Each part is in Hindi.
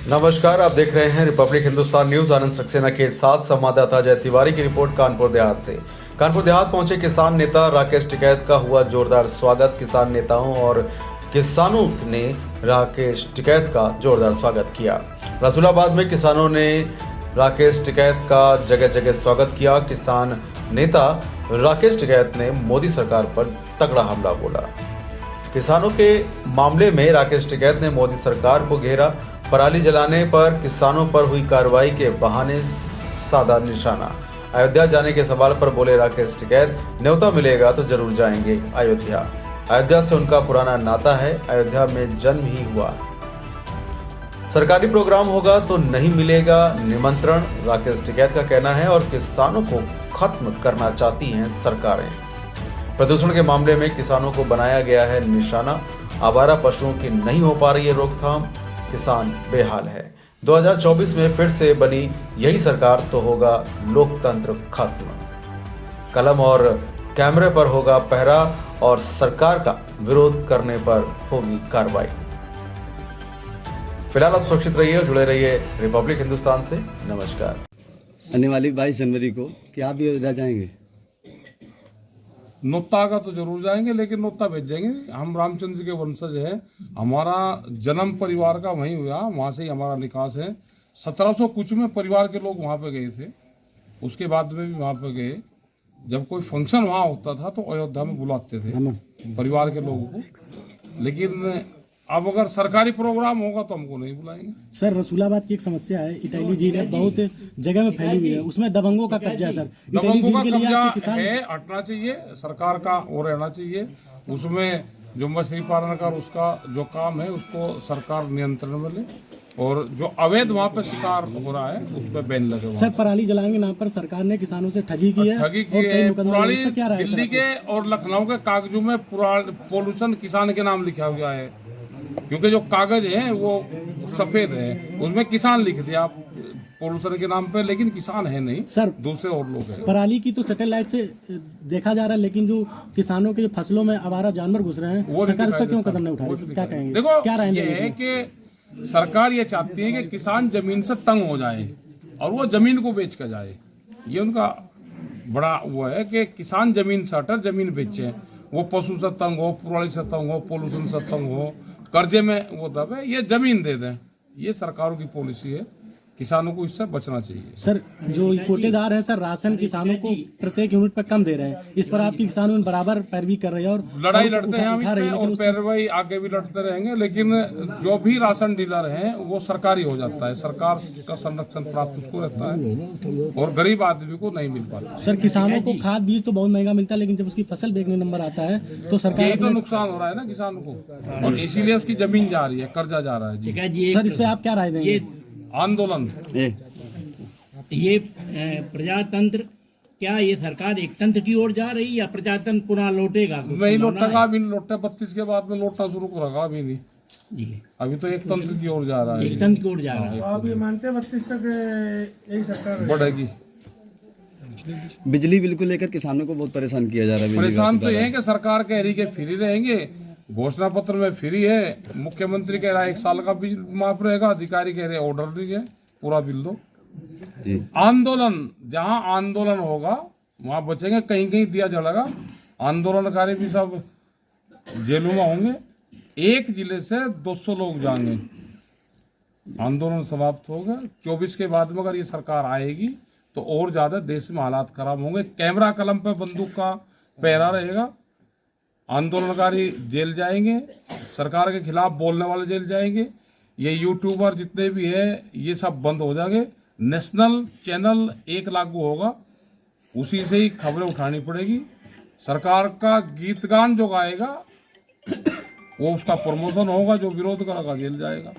नमस्कार, आप देख रहे हैं रिपब्लिक हिंदुस्तान न्यूज। आनंद सक्सेना के साथ संवाददाता जय तिवारी की रिपोर्ट कानपुर देहात से। कानपुर देहात पहुंचे किसान नेता राकेश टिकैत का हुआ जोरदार स्वागत। किसान नेताओं और किसानों ने राकेश टिकैत का जोरदार स्वागत किया। रसूलाबाद में किसानों ने राकेश टिकैत का जगह जगह स्वागत किया। किसान नेता राकेश टिकैत ने मोदी सरकार पर तगड़ा हमला बोला। किसानों के मामले में राकेश टिकैत ने मोदी सरकार को घेरा। पराली जलाने पर किसानों पर हुई कार्रवाई के बहाने साधा निशाना। अयोध्या जाने के सवाल पर बोले राकेश टिकैत, न्योता मिलेगा तो जरूर जाएंगे अयोध्या। अयोध्या से उनका पुराना नाता है, अयोध्या में जन्म ही हुआ। सरकारी प्रोग्राम होगा तो नहीं मिलेगा निमंत्रण, राकेश टिकैत का कहना है। और किसानों को खत्म करना चाहती हैं सरकारें। प्रदूषण के मामले में किसानों को बनाया गया है निशाना। आवारा पशुओं की नहीं हो पा रही है रोकथाम, किसान बेहाल है। 2024 में फिर से बनी यही सरकार तो होगा लोकतंत्र खत्म। कलम और कैमरे पर होगा पहरा और सरकार का विरोध करने पर होगी कार्रवाई। फिलहाल आप सुरक्षित रहिए और जुड़े रहिए रिपब्लिक हिंदुस्तान से। नमस्कार। आने वाली 22 जनवरी को क्या आप भी अयोध्या जाएंगे? नोता का तो जरूर जाएंगे, लेकिन नोता भेजेंगे। हम रामचंद्र जी के वंशज है, हमारा जन्म परिवार का वहीं हुआ, वहां से ही हमारा निकास है। 1700 कुछ में परिवार के लोग वहां पे गए थे, उसके बाद में भी वहां पे गए। जब कोई फंक्शन वहां होता था तो अयोध्या में बुलाते थे परिवार के लोगों को। लेकिन अब अगर सरकारी प्रोग्राम होगा तो हमको नहीं बुलाएंगे। सर, रसूलाबाद की एक समस्या है, इटैली झील है, बहुत जगह में फैली हुई है, उसमें दबंगों का कब्जा है। सर, दबंगों का कब्जा है, हटना चाहिए, सरकार का वो रहना चाहिए। उसमें जो मछली पालन का उसका जो काम है उसको सरकार नियंत्रण में ले, और जो अवैध वहाँ पे शिकार हो रहा है उस पर बैन लगे। सर, पराली जलाएंगे नाम पर सरकार ने किसानों से ठगी की है। पुरानी दिल्ली के और लखनऊ के कागजों में पोल्यूशन किसान के नाम लिखा हुआ है, क्योंकि जो कागज है वो सफेद है, उसमें किसान लिख दिया पोल्यूशन के नाम पे, लेकिन किसान है नहीं सर, दूसरे और लोग हैं। पराली की तो सैटेलाइट से देखा जा रहा है, लेकिन जो किसानों के फसलों में आवारा जानवर घुस रहे हैं, सरकार इस पर क्यों कदम नहीं उठा रही? क्या कहेंगे? देखो, क्या ये है कि सरकार ये चाहती है कि किसान जमीन से तंग हो जाए और वो जमीन को बेच कर जाए। ये उनका बड़ा वो है कि किसान जमीन से हटर जमीन बेचे, वो पशु से तंग हो, पराली से तंग हो, पोल्यूशन से तंग हो, कर्जे में वो दबे, ये जमीन दे दें। ये सरकारों की पॉलिसी है, किसानों को इससे बचना चाहिए। सर, जो कोटेदार है सर, राशन किसानों को प्रत्येक यूनिट पर कम दे रहे हैं, इस पर आपकी किसान बराबर पैरवी कर रहे हैं और लड़ाई लड़ते हैं हम इसमें, और पैरवी आगे भी लड़ते रहेंगे। लेकिन जो भी राशन डीलर है वो सरकारी हो जाता है, सरकार का संरक्षण प्राप्त उसको रहता है और गरीब आदमी को नहीं मिल पाता। सर, किसानों को खाद बीज तो बहुत महंगा मिलता है, लेकिन जब उसकी फसल बेचने नंबर आता है तो सरकार, यही तो नुकसान हो रहा है ना किसानों को, और इसीलिए उसकी जमीन जा रही है, कर्जा जा रहा है जी। सर, इस पे आप क्या राय देंगे? आंदोलन ये प्रजातंत्र, क्या ये सरकार एक तंत्र की ओर जा रही है या प्रजातंत्र पुनः लौटेगा? नहीं लौटेगा, अभी लौटे 32 के बाद में लौटना शुरू करेगा, अभी नहीं जी। अभी तो एक तंत्र की ओर जा रहा है, एक तंत्र की ओर जा रहा है। आप ये मानते हैं 32 तक यही सरकार बढ़ेगी? बिजली बिल को लेकर किसानों को बहुत परेशान किया जा रहा है। परेशान तो ये है कि सरकार कह रही है कि फ्री रहेंगे, घोषणा पत्र में फ्री है, मुख्यमंत्री कह रहा है 1 साल का बिल माफ रहेगा, अधिकारी कह रहे हैं ऑर्डर नहीं है, पूरा बिल दो जी। आंदोलन, जहां आंदोलन होगा वहां बचेंगे, कहीं कहीं दिया जलेगा। आंदोलनकारी भी सब जेलों में होंगे, एक जिले से 200 लोग जाएंगे। आंदोलन समाप्त होगा। 24 के बाद में अगर ये सरकार आएगी तो और ज्यादा देश में हालात खराब होंगे। कैमरा कलम पे बंदूक का पहरा रहेगा, आंदोलनकारी जेल जाएंगे, सरकार के खिलाफ बोलने वाले जेल जाएंगे, ये यूट्यूबर जितने भी है ये सब बंद हो जाएंगे। नेशनल चैनल एक लागू होगा, उसी से ही खबरें उठानी पड़ेगी। सरकार का गीत गान जो गाएगा वो उसका प्रमोशन होगा, जो विरोध करेगा जेल जाएगा।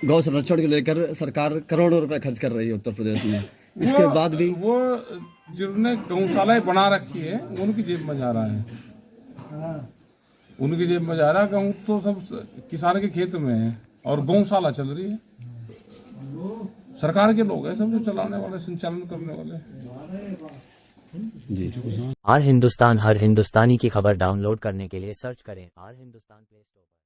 गौ संरक्षण को लेकर सरकार करोड़ों रुपए खर्च कर रही है उत्तर प्रदेश में, इसके बाद भी वो जिन्होंने गौशालाएं बना रखी है उनकी जेब में जा रहा है, उनकी जेब में जा रहा है। गेहूँ तो सब किसान के खेत में है और गौशाला चल रही है। सरकार के लोग हैं सब जो चलाने वाले, संचालन करने वाले जी। आर हिंदुस्तान हर हिंदुस्तानी की खबर डाउनलोड करने के लिए सर्च करें आर हिंदुस्तान प्ले स्टोर पर।